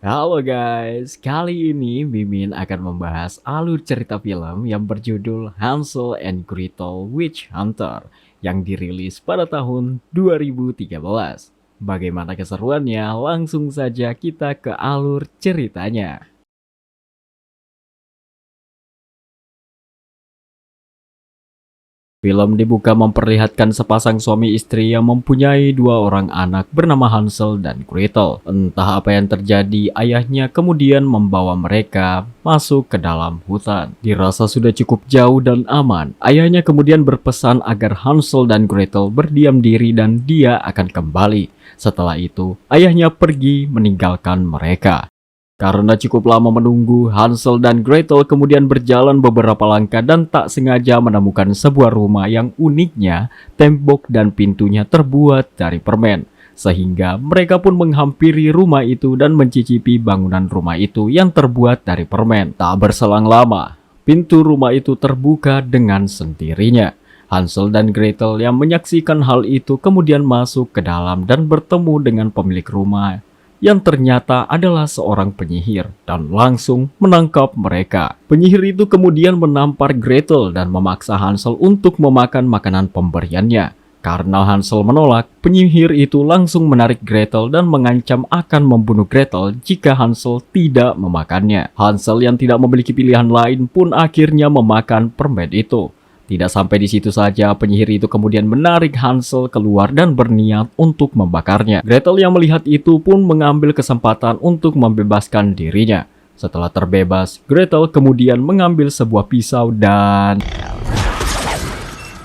Halo guys, kali ini Mimin akan membahas alur cerita film yang berjudul Hansel and Gretel Witch Hunter yang dirilis pada tahun 2013. Bagaimana keseruannya? Langsung saja kita ke alur ceritanya. Film dibuka memperlihatkan sepasang suami istri yang mempunyai dua orang anak bernama Hansel dan Gretel. Entah apa yang terjadi, ayahnya kemudian membawa mereka masuk ke dalam hutan. Dirasa sudah cukup jauh dan aman, ayahnya kemudian berpesan agar Hansel dan Gretel berdiam diri dan dia akan kembali. Setelah itu, ayahnya pergi meninggalkan mereka. Karena cukup lama menunggu, Hansel dan Gretel kemudian berjalan beberapa langkah dan tak sengaja menemukan sebuah rumah yang uniknya tembok dan pintunya terbuat dari permen. Sehingga mereka pun menghampiri rumah itu dan mencicipi bangunan rumah itu yang terbuat dari permen. Tak berselang lama, pintu rumah itu terbuka dengan sendirinya. Hansel dan Gretel yang menyaksikan hal itu kemudian masuk ke dalam dan bertemu dengan pemilik rumah yang ternyata adalah seorang penyihir dan langsung menangkap mereka. Penyihir itu kemudian menampar Gretel dan memaksa Hansel untuk memakan makanan pemberiannya. Karena Hansel menolak, penyihir itu langsung menarik Gretel dan mengancam akan membunuh Gretel jika Hansel tidak memakannya. Hansel yang tidak memiliki pilihan lain pun akhirnya memakan permen itu. Tidak sampai di situ saja, penyihir itu kemudian menarik Hansel keluar dan berniat untuk membakarnya. Gretel yang melihat itu pun mengambil kesempatan untuk membebaskan dirinya. Setelah terbebas, Gretel kemudian mengambil sebuah pisau dan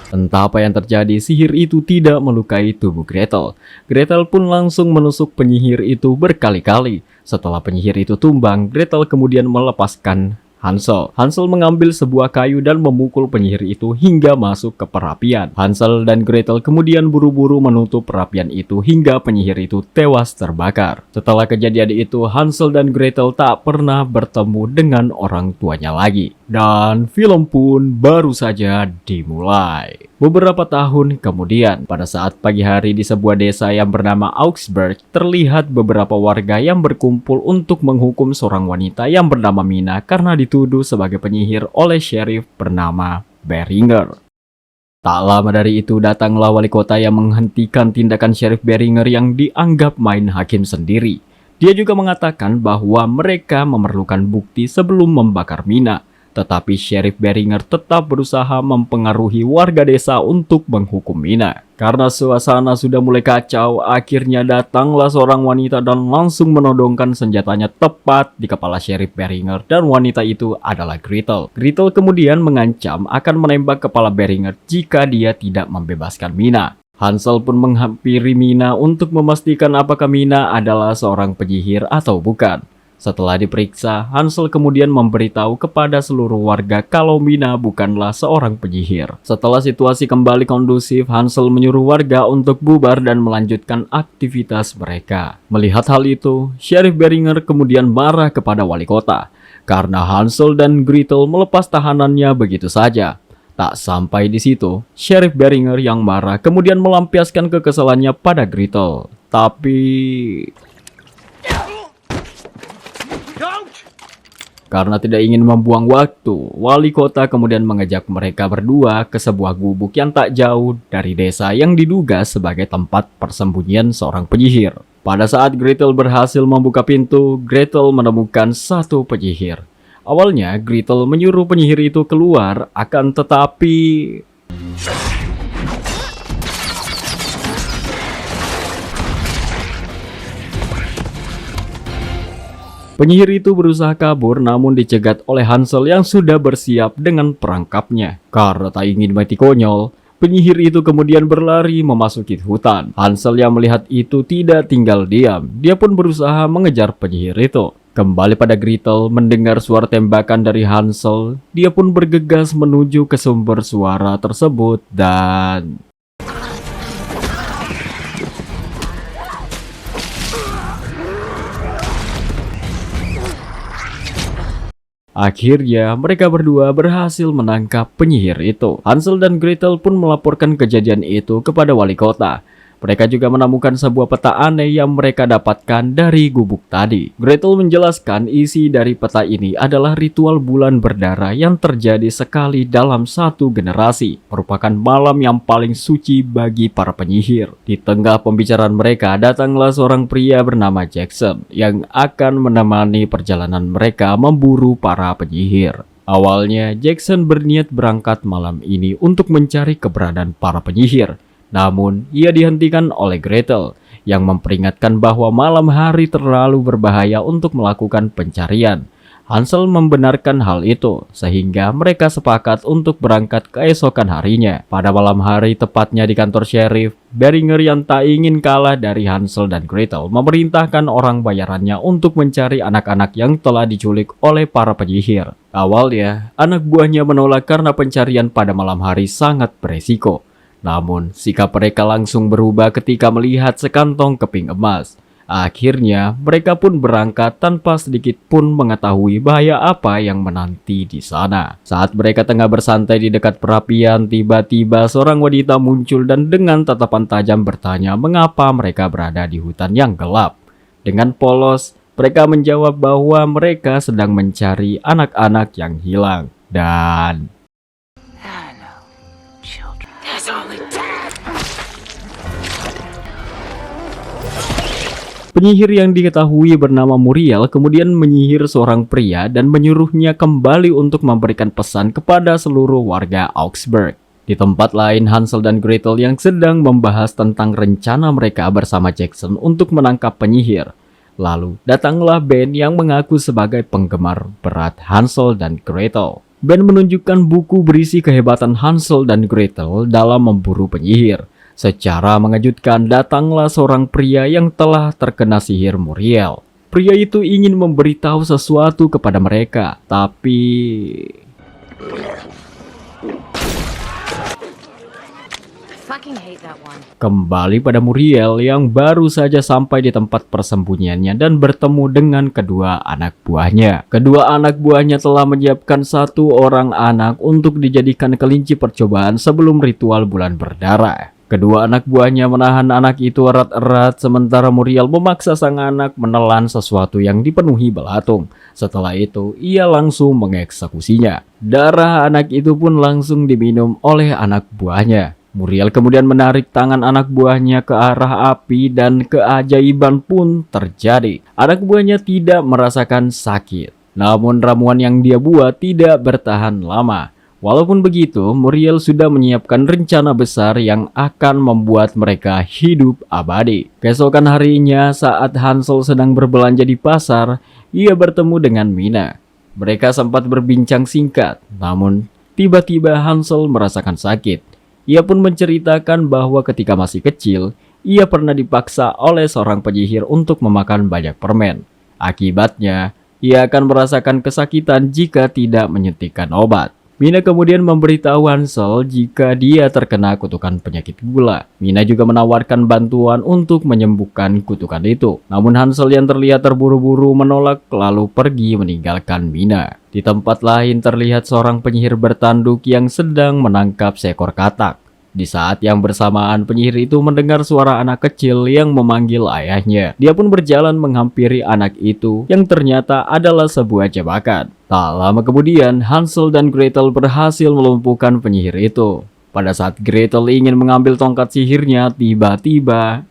entah apa yang terjadi, sihir itu tidak melukai tubuh Gretel. Gretel pun langsung menusuk penyihir itu berkali-kali. Setelah penyihir itu tumbang, Gretel kemudian melepaskan Hansel. Hansel mengambil sebuah kayu dan memukul penyihir itu hingga masuk ke perapian. Hansel dan Gretel kemudian buru-buru menutup perapian itu hingga penyihir itu tewas terbakar. Setelah kejadian itu, Hansel dan Gretel tak pernah bertemu dengan orang tuanya lagi. Dan film pun baru saja dimulai. Beberapa tahun kemudian, pada saat pagi hari di sebuah desa yang bernama Augsburg, terlihat beberapa warga yang berkumpul untuk menghukum seorang wanita yang bernama Mina karena dituduh sebagai penyihir oleh sheriff bernama Beringer. Tak lama dari itu datanglah wali kota yang menghentikan tindakan sheriff Beringer yang dianggap main hakim sendiri. Dia juga mengatakan bahwa mereka memerlukan bukti sebelum membakar Mina. Tetapi Sheriff Beringer tetap berusaha mempengaruhi warga desa untuk menghukum Mina. Karena suasana sudah mulai kacau, akhirnya datanglah seorang wanita dan langsung menodongkan senjatanya tepat di kepala Sheriff Beringer, dan wanita itu adalah Gretel. Gretel kemudian mengancam akan menembak kepala Beringer jika dia tidak membebaskan Mina. Hansel pun menghampiri Mina untuk memastikan apakah Mina adalah seorang penyihir atau bukan. Setelah diperiksa, Hansel kemudian memberitahu kepada seluruh warga kalau Mina bukanlah seorang penyihir. Setelah situasi kembali kondusif, Hansel menyuruh warga untuk bubar dan melanjutkan aktivitas mereka. Melihat hal itu, Sheriff Beringer kemudian marah kepada wali kota karena Hansel dan Gretel melepas tahanannya begitu saja. Tak sampai di situ, Sheriff Beringer yang marah kemudian melampiaskan kekesalannya pada Gretel. Tapi karena tidak ingin membuang waktu, wali kota kemudian mengajak mereka berdua ke sebuah gubuk yang tak jauh dari desa yang diduga sebagai tempat persembunyian seorang penyihir. Pada saat Gretel berhasil membuka pintu, Gretel menemukan satu penyihir. Awalnya Gretel menyuruh penyihir itu keluar, akan tetapi penyihir itu berusaha kabur namun dicegat oleh Hansel yang sudah bersiap dengan perangkapnya. Karena tak ingin mati konyol, penyihir itu kemudian berlari memasuki hutan. Hansel yang melihat itu tidak tinggal diam. Dia pun berusaha mengejar penyihir itu. Kembali pada Gretel mendengar suara tembakan dari Hansel, dia pun bergegas menuju ke sumber suara tersebut dan akhirnya, mereka berdua berhasil menangkap penyihir itu. Hansel dan Gretel pun melaporkan kejadian itu kepada wali kota. Mereka juga menemukan sebuah peta aneh yang mereka dapatkan dari gubuk tadi. Gretel menjelaskan isi dari peta ini adalah ritual bulan berdarah yang terjadi sekali dalam satu generasi, merupakan malam yang paling suci bagi para penyihir. Di tengah pembicaraan mereka, datanglah seorang pria bernama Jackson yang akan menemani perjalanan mereka memburu para penyihir. Awalnya, Jackson berniat berangkat malam ini untuk mencari keberadaan para penyihir. Namun, ia dihentikan oleh Gretel yang memperingatkan bahwa malam hari terlalu berbahaya untuk melakukan pencarian. Hansel membenarkan hal itu, sehingga mereka sepakat untuk berangkat keesokan harinya. Pada malam hari, tepatnya di kantor sheriff, Beringer yang tak ingin kalah dari Hansel dan Gretel memerintahkan orang bayarannya untuk mencari anak-anak yang telah diculik oleh para penyihir. Awalnya, anak buahnya menolak karena pencarian pada malam hari sangat beresiko. Namun, sikap mereka langsung berubah ketika melihat sekantong keping emas. Akhirnya, mereka pun berangkat tanpa sedikit pun mengetahui bahaya apa yang menanti di sana. Saat mereka tengah bersantai di dekat perapian, tiba-tiba seorang wanita muncul dan dengan tatapan tajam bertanya mengapa mereka berada di hutan yang gelap. Dengan polos, mereka menjawab bahwa mereka sedang mencari anak-anak yang hilang. Dan penyihir yang diketahui bernama Muriel kemudian menyihir seorang pria dan menyuruhnya kembali untuk memberikan pesan kepada seluruh warga Augsburg. Di tempat lain, Hansel dan Gretel yang sedang membahas tentang rencana mereka bersama Jackson untuk menangkap penyihir. Lalu datanglah Ben yang mengaku sebagai penggemar berat Hansel dan Gretel. Ben menunjukkan buku berisi kehebatan Hansel dan Gretel dalam memburu penyihir. Secara mengejutkan, datanglah seorang pria yang telah terkena sihir Muriel. Pria itu ingin memberitahu sesuatu kepada mereka, tapi kembali pada Muriel yang baru saja sampai di tempat persembunyiannya dan bertemu dengan kedua anak buahnya. Kedua anak buahnya telah menyiapkan satu orang anak untuk dijadikan kelinci percobaan sebelum ritual bulan berdarah. Kedua anak buahnya menahan anak itu erat-erat sementara Muriel memaksa sang anak menelan sesuatu yang dipenuhi belatung. Setelah itu, ia langsung mengeksekusinya. Darah anak itu pun langsung diminum oleh anak buahnya. Muriel kemudian menarik tangan anak buahnya ke arah api dan keajaiban pun terjadi. Anak buahnya tidak merasakan sakit. Namun ramuan yang dia buat tidak bertahan lama. Walaupun begitu, Muriel sudah menyiapkan rencana besar yang akan membuat mereka hidup abadi. Keesokan harinya saat Hansel sedang berbelanja di pasar, ia bertemu dengan Mina. Mereka sempat berbincang singkat, namun tiba-tiba Hansel merasakan sakit. Ia pun menceritakan bahwa ketika masih kecil, ia pernah dipaksa oleh seorang penyihir untuk memakan banyak permen. Akibatnya, ia akan merasakan kesakitan jika tidak menyuntikkan obat. Mina kemudian memberitahu Hansel jika dia terkena kutukan penyakit gula. Mina juga menawarkan bantuan untuk menyembuhkan kutukan itu. Namun Hansel yang terlihat terburu-buru menolak lalu pergi meninggalkan Mina. Di tempat lain terlihat seorang penyihir bertanduk yang sedang menangkap seekor katak. Di saat yang bersamaan, penyihir itu mendengar suara anak kecil yang memanggil ayahnya. Dia pun berjalan menghampiri anak itu yang ternyata adalah sebuah jebakan. Tak lama kemudian, Hansel dan Gretel berhasil melumpuhkan penyihir itu. Pada saat Gretel ingin mengambil tongkat sihirnya, tiba-tiba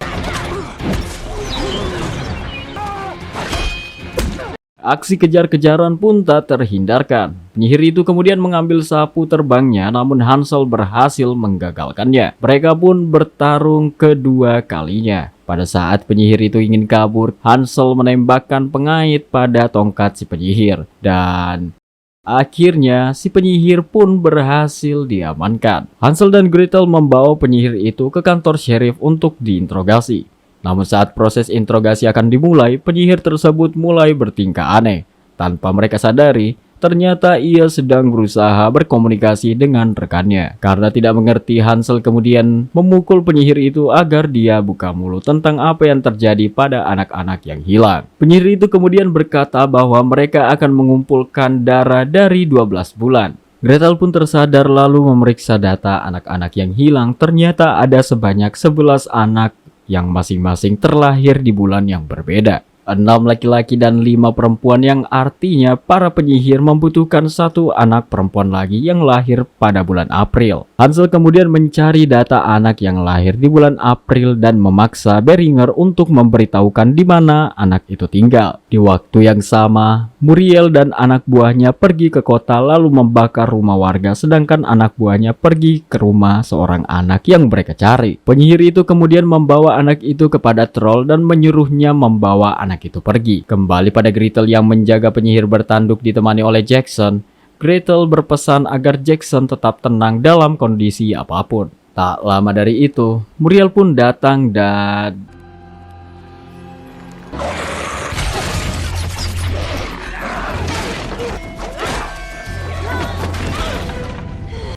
aksi kejar-kejaran pun tak terhindarkan. Penyihir itu kemudian mengambil sapu terbangnya, namun Hansel berhasil menggagalkannya. Mereka pun bertarung kedua kalinya. Pada saat penyihir itu ingin kabur, Hansel menembakkan pengait pada tongkat si penyihir. Dan akhirnya si penyihir pun berhasil diamankan. Hansel dan Gretel membawa penyihir itu ke kantor sheriff untuk diinterogasi. Namun saat proses interogasi akan dimulai, penyihir tersebut mulai bertingkah aneh. Tanpa mereka sadari, ternyata ia sedang berusaha berkomunikasi dengan rekannya. Karena tidak mengerti, Hansel kemudian memukul penyihir itu agar dia buka mulut tentang apa yang terjadi pada anak-anak yang hilang. Penyihir itu kemudian berkata bahwa mereka akan mengumpulkan darah dari 12 bulan. Gretel pun tersadar lalu memeriksa data anak-anak yang hilang. Ternyata ada sebanyak 11 anak yang masing-masing terlahir di bulan yang berbeda. 6 laki-laki dan 5 perempuan, yang artinya para penyihir membutuhkan satu anak perempuan lagi yang lahir pada bulan April. Hansel kemudian mencari data anak yang lahir di bulan April dan memaksa Beringer untuk memberitahukan di mana anak itu tinggal. Di waktu yang sama, Muriel dan anak buahnya pergi ke kota lalu membakar rumah warga, sedangkan anak buahnya pergi ke rumah seorang anak yang mereka cari. Penyihir itu kemudian membawa anak itu kepada troll dan menyuruhnya membawa anak itu pergi. Kembali pada Gretel yang menjaga penyihir bertanduk ditemani oleh Jackson. Gretel berpesan agar Jackson tetap tenang dalam kondisi apapun. Tak lama dari itu, Muriel pun datang dan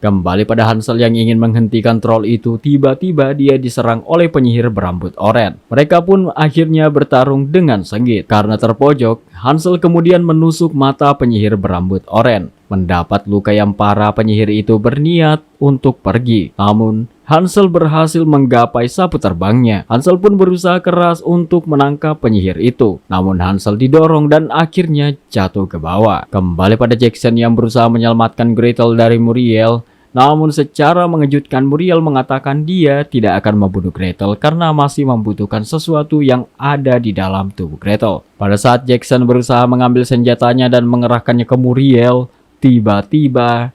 kembali pada Hansel yang ingin menghentikan troll itu, tiba-tiba dia diserang oleh penyihir berambut oranye. Mereka pun akhirnya bertarung dengan sengit. Karena terpojok, Hansel kemudian menusuk mata penyihir berambut oranye. Mendapat luka yang parah, penyihir itu berniat untuk pergi. Namun, Hansel berhasil menggapai sapu terbangnya. Hansel pun berusaha keras untuk menangkap penyihir itu. Namun Hansel didorong dan akhirnya jatuh ke bawah. Kembali pada Jackson yang berusaha menyelamatkan Gretel dari Muriel. Namun secara mengejutkan, Muriel mengatakan dia tidak akan membunuh Gretel karena masih membutuhkan sesuatu yang ada di dalam tubuh Gretel. Pada saat Jackson berusaha mengambil senjatanya dan mengerahkannya ke Muriel, tiba-tiba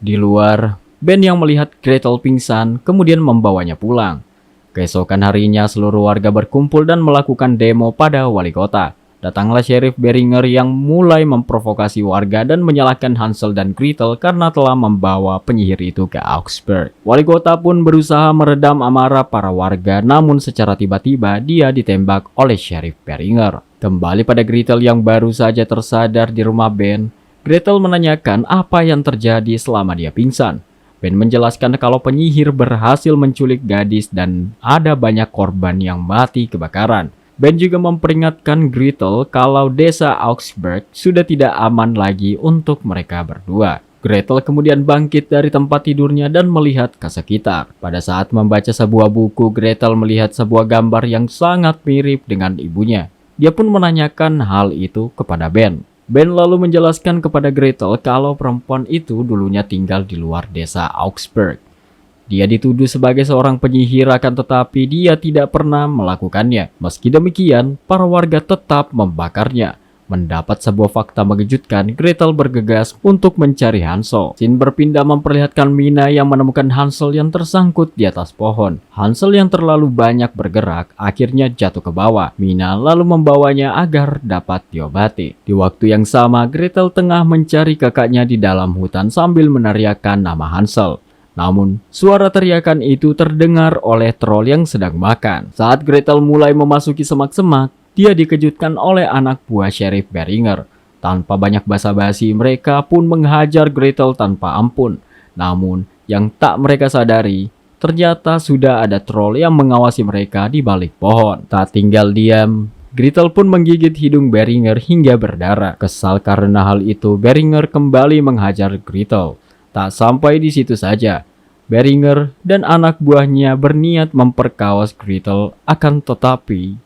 di luar, Ben yang melihat Gretel pingsan kemudian membawanya pulang. Keesokan harinya seluruh warga berkumpul dan melakukan demo pada wali kota. Datanglah Sheriff Beringer yang mulai memprovokasi warga dan menyalahkan Hansel dan Gretel karena telah membawa penyihir itu ke Augsburg. Wali kota pun berusaha meredam amarah para warga, namun secara tiba-tiba dia ditembak oleh Sheriff Beringer. Kembali pada Gretel yang baru saja tersadar di rumah Ben, Gretel menanyakan apa yang terjadi selama dia pingsan. Ben menjelaskan kalau penyihir berhasil menculik gadis dan ada banyak korban yang mati kebakaran. Ben juga memperingatkan Gretel kalau desa Augsburg sudah tidak aman lagi untuk mereka berdua. Gretel kemudian bangkit dari tempat tidurnya dan melihat ke sekitar. Pada saat membaca sebuah buku, Gretel melihat sebuah gambar yang sangat mirip dengan ibunya. Dia pun menanyakan hal itu kepada Ben. Ben lalu menjelaskan kepada Gretel kalau perempuan itu dulunya tinggal di luar desa Augsburg. Dia dituduh sebagai seorang penyihir, akan tetapi dia tidak pernah melakukannya. Meski demikian, para warga tetap membakarnya. Mendapat sebuah fakta mengejutkan, Gretel bergegas untuk mencari Hansel. Scene berpindah memperlihatkan Mina yang menemukan Hansel yang tersangkut di atas pohon. Hansel yang terlalu banyak bergerak akhirnya jatuh ke bawah. Mina lalu membawanya agar dapat diobati. Di waktu yang sama, Gretel tengah mencari kakaknya di dalam hutan sambil meneriakkan nama Hansel. Namun, suara teriakan itu terdengar oleh troll yang sedang makan. Saat Gretel mulai memasuki semak-semak, dia dikejutkan oleh anak buah Sheriff Beringer. Tanpa banyak basa-basi, mereka pun menghajar Gretel tanpa ampun. Namun, yang tak mereka sadari, ternyata sudah ada troll yang mengawasi mereka di balik pohon. Tak tinggal diam, Gretel pun menggigit hidung Beringer hingga berdarah. Kesal karena hal itu, Beringer kembali menghajar Gretel. Tak sampai di situ saja, Beringer dan anak buahnya berniat memperkawas Gretel, akan tetapi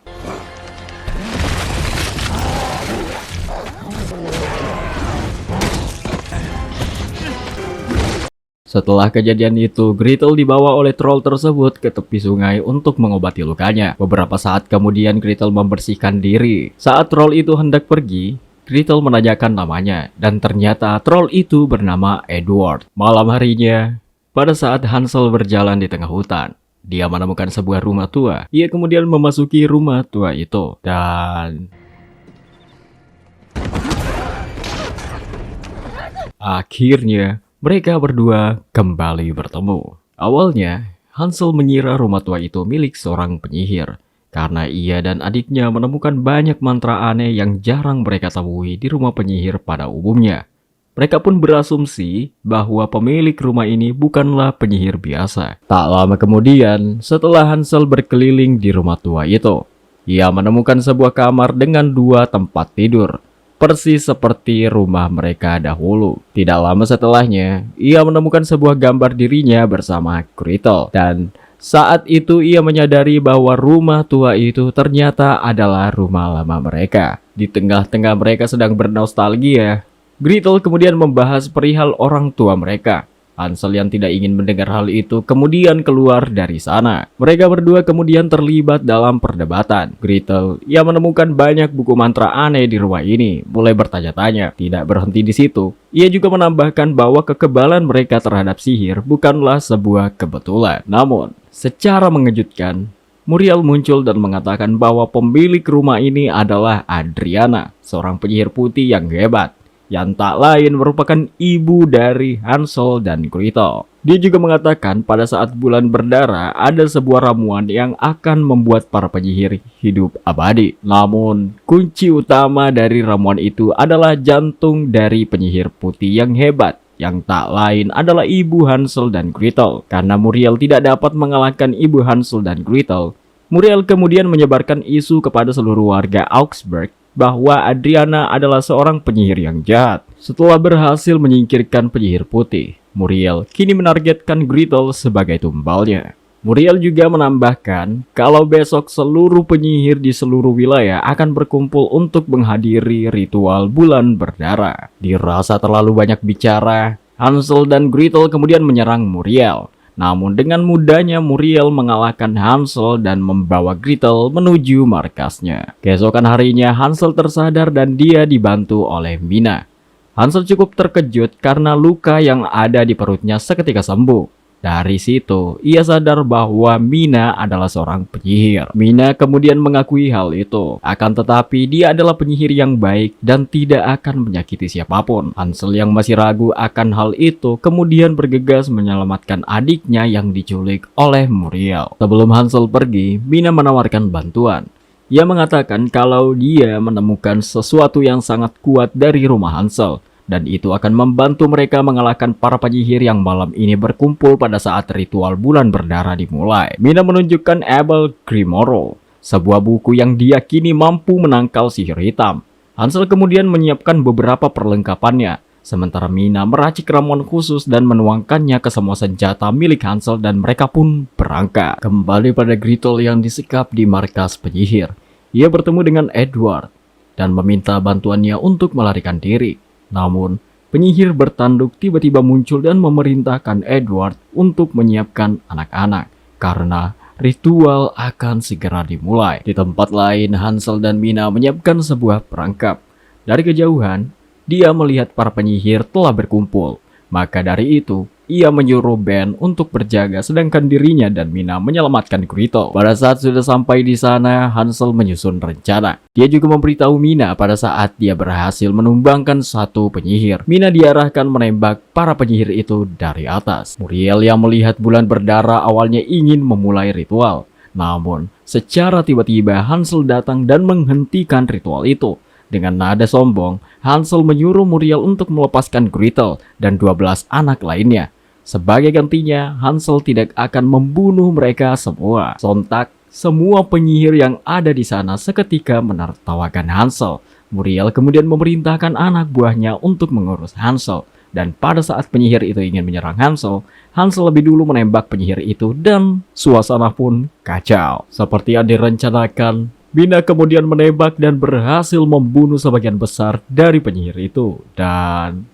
setelah kejadian itu, Gretel dibawa oleh troll tersebut ke tepi sungai untuk mengobati lukanya. Beberapa saat kemudian Gretel membersihkan diri. Saat troll itu hendak pergi, Gretel menanyakan namanya, dan ternyata troll itu bernama Edward. Malam harinya, pada saat Hansel berjalan di tengah hutan, dia menemukan sebuah rumah tua. Ia kemudian memasuki rumah tua itu, dan akhirnya mereka berdua kembali bertemu. Awalnya, Hansel mengira rumah tua itu milik seorang penyihir, karena ia dan adiknya menemukan banyak mantra aneh yang jarang mereka temui di rumah penyihir pada umumnya. Mereka pun berasumsi bahwa pemilik rumah ini bukanlah penyihir biasa. Tak lama kemudian, setelah Hansel berkeliling di rumah tua itu, ia menemukan sebuah kamar dengan 2 tempat tidur, persis seperti rumah mereka dahulu. Tidak lama setelahnya, ia menemukan sebuah gambar dirinya bersama Gretel, dan Saat itu ia menyadari bahwa rumah tua itu ternyata adalah rumah lama mereka. Di tengah-tengah mereka sedang bernostalgia, Gretel kemudian membahas perihal orang tua mereka. Hansel yang tidak ingin mendengar hal itu kemudian keluar dari sana. Mereka berdua kemudian terlibat dalam perdebatan. Gretel ia menemukan banyak buku mantra aneh di rumah ini, mulai bertanya-tanya. Tidak berhenti di situ, ia juga menambahkan bahwa kekebalan mereka terhadap sihir bukanlah sebuah kebetulan. Namun, secara mengejutkan, Muriel muncul dan mengatakan bahwa pemilik rumah ini adalah Adriana, seorang penyihir putih yang hebat, yang tak lain merupakan ibu dari Hansel dan Gretel. Dia juga mengatakan pada saat bulan berdarah ada sebuah ramuan yang akan membuat para penyihir hidup abadi. Namun, kunci utama dari ramuan itu adalah jantung dari penyihir putih yang hebat, yang tak lain adalah ibu Hansel dan Gretel. Karena Muriel tidak dapat mengalahkan ibu Hansel dan Gretel, Muriel kemudian menyebarkan isu kepada seluruh warga Augsburg bahwa Adriana adalah seorang penyihir yang jahat. Setelah berhasil menyingkirkan penyihir putih, Muriel kini menargetkan Gretel sebagai tumbalnya. Muriel juga menambahkan kalau besok seluruh penyihir di seluruh wilayah akan berkumpul untuk menghadiri ritual bulan berdarah. Dirasa terlalu banyak bicara, Hansel dan Gretel kemudian menyerang Muriel. Namun dengan mudahnya Muriel mengalahkan Hansel dan membawa Gretel menuju markasnya. Keesokan harinya Hansel tersadar dan dia dibantu oleh Mina. Hansel cukup terkejut karena luka yang ada di perutnya seketika sembuh. Dari situ, ia sadar bahwa Mina adalah seorang penyihir. Mina kemudian mengakui hal itu. Akan tetapi, dia adalah penyihir yang baik dan tidak akan menyakiti siapapun. Hansel yang masih ragu akan hal itu kemudian bergegas menyelamatkan adiknya yang diculik oleh Muriel. Sebelum Hansel pergi, Mina menawarkan bantuan. Ia mengatakan kalau dia menemukan sesuatu yang sangat kuat dari rumah Hansel, dan itu akan membantu mereka mengalahkan para penyihir yang malam ini berkumpul pada saat ritual bulan berdarah dimulai. Mina menunjukkan Abel Grimoro, sebuah buku yang diyakini mampu menangkal sihir hitam. Hansel kemudian menyiapkan beberapa perlengkapannya, sementara Mina meracik ramuan khusus dan menuangkannya ke semua senjata milik Hansel dan mereka pun berangkat. Kembali pada Gretel yang disekap di markas penyihir, ia bertemu dengan Edward dan meminta bantuannya untuk melarikan diri. Namun, penyihir bertanduk tiba-tiba muncul dan memerintahkan Edward untuk menyiapkan anak-anak karena ritual akan segera dimulai. Di tempat lain, Hansel dan Mina menyiapkan sebuah perangkap. Dari kejauhan, dia melihat para penyihir telah berkumpul. Maka dari itu, ia menyuruh Ben untuk berjaga sedangkan dirinya dan Mina menyelamatkan Gretel. Pada saat sudah sampai di sana, Hansel menyusun rencana. Dia juga memberitahu Mina pada saat dia berhasil menumbangkan satu penyihir. Mina diarahkan menembak para penyihir itu dari atas. Muriel yang melihat bulan berdarah awalnya ingin memulai ritual. Namun, secara tiba-tiba Hansel datang dan menghentikan ritual itu. Dengan nada sombong, Hansel menyuruh Muriel untuk melepaskan Gretel dan 12 anak lainnya. Sebagai gantinya, Hansel tidak akan membunuh mereka semua. Sontak, semua penyihir yang ada di sana seketika menertawakan Hansel. Muriel kemudian memerintahkan anak buahnya untuk mengurus Hansel. Dan pada saat penyihir itu ingin menyerang Hansel, Hansel lebih dulu menembak penyihir itu dan suasana pun kacau. Seperti yang direncanakan, Mina kemudian menembak dan berhasil membunuh sebagian besar dari penyihir itu. Dan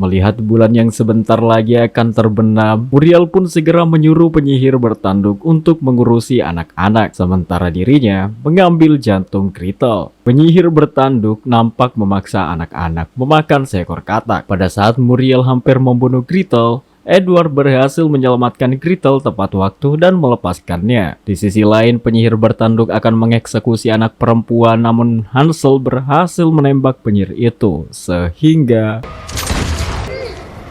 melihat bulan yang sebentar lagi akan terbenam, Muriel pun segera menyuruh penyihir bertanduk untuk mengurusi anak-anak, sementara dirinya mengambil jantung Gretel. Penyihir bertanduk nampak memaksa anak-anak memakan seekor katak. Pada saat Muriel hampir membunuh Gretel, Edward berhasil menyelamatkan Gretel tepat waktu dan melepaskannya. Di sisi lain, penyihir bertanduk akan mengeksekusi anak perempuan, namun Hansel berhasil menembak penyihir itu, sehingga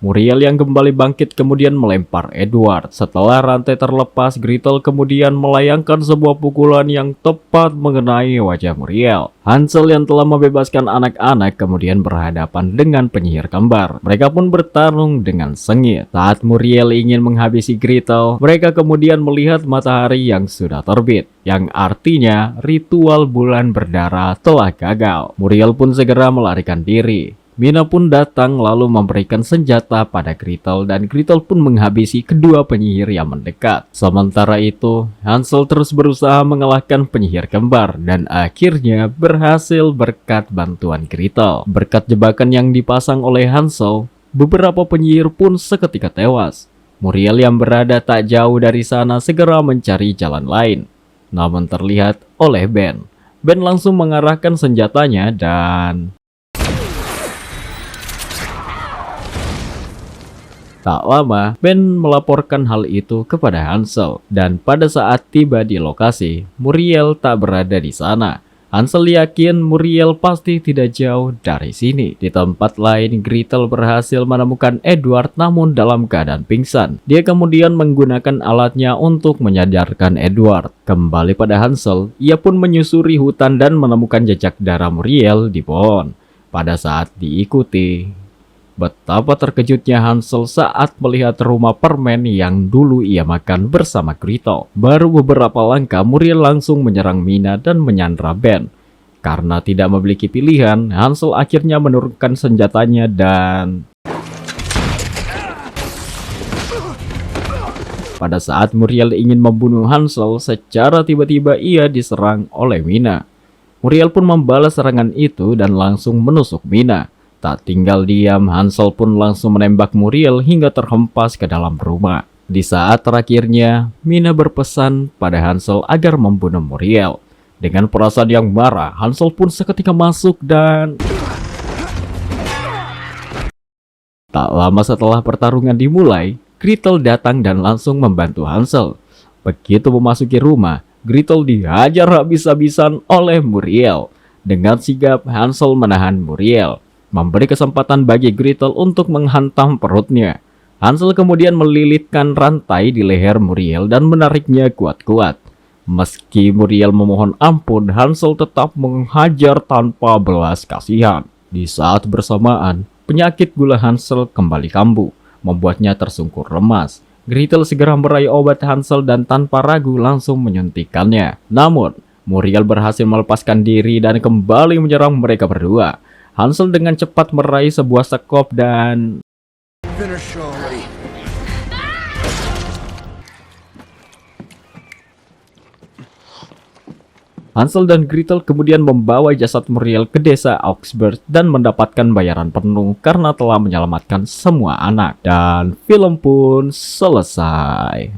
Muriel yang kembali bangkit kemudian melempar Edward. Setelah rantai terlepas, Gretel kemudian melayangkan sebuah pukulan yang tepat mengenai wajah Muriel. Hansel yang telah membebaskan anak-anak kemudian berhadapan dengan penyihir kembar. Mereka pun bertarung dengan sengit. Saat Muriel ingin menghabisi Gretel, mereka kemudian melihat matahari yang sudah terbit, yang artinya ritual bulan berdarah telah gagal. Muriel pun segera melarikan diri. Mina pun datang lalu memberikan senjata pada Gretel dan Gretel pun menghabisi kedua penyihir yang mendekat. Sementara itu, Hansel terus berusaha mengalahkan penyihir kembar dan akhirnya berhasil berkat bantuan Gretel. Berkat jebakan yang dipasang oleh Hansel, beberapa penyihir pun seketika tewas. Muriel yang berada tak jauh dari sana segera mencari jalan lain, namun terlihat oleh Ben. Ben langsung mengarahkan senjatanya dan tak lama, Ben melaporkan hal itu kepada Hansel, dan pada saat tiba di lokasi, Muriel tak berada di sana. Hansel yakin Muriel pasti tidak jauh dari sini. Di tempat lain, Gretel berhasil menemukan Edward namun dalam keadaan pingsan. Dia kemudian menggunakan alatnya untuk menyadarkan Edward. Kembali pada Hansel, ia pun menyusuri hutan dan menemukan jejak darah Muriel di pohon. Pada saat diikuti, betapa terkejutnya Hansel saat melihat rumah permen yang dulu ia makan bersama Gretel. Baru beberapa langkah, Muriel langsung menyerang Mina dan menyandra Ben. Karena tidak memiliki pilihan, Hansel akhirnya menurunkan senjatanya dan pada saat Muriel ingin membunuh Hansel, secara tiba-tiba ia diserang oleh Mina. Muriel pun membalas serangan itu dan langsung menusuk Mina. Tak tinggal diam, Hansel pun langsung menembak Muriel hingga terhempas ke dalam rumah. Di saat terakhirnya, Mina berpesan pada Hansel agar membunuh Muriel. Dengan perasaan yang marah, Hansel pun seketika masuk dan tak lama setelah pertarungan dimulai, Gretel datang dan langsung membantu Hansel. Begitu memasuki rumah, Gretel dihajar habis-habisan oleh Muriel. Dengan sigap, Hansel menahan Muriel, memberi kesempatan bagi Gretel untuk menghantam perutnya. Hansel kemudian melilitkan rantai di leher Muriel dan menariknya kuat-kuat. Meski Muriel memohon ampun, Hansel tetap menghajar tanpa belas kasihan. Di saat bersamaan, penyakit gula Hansel kembali kambuh, membuatnya tersungkur lemas. Gretel segera meraih obat Hansel dan tanpa ragu langsung menyuntikkannya. Namun, Muriel berhasil melepaskan diri dan kembali menyerang mereka berdua. Hansel dengan cepat meraih sebuah sekop dan Hansel dan Gretel kemudian membawa jasad Muriel ke desa Augsburg dan mendapatkan bayaran penuh karena telah menyelamatkan semua anak. Dan film pun selesai.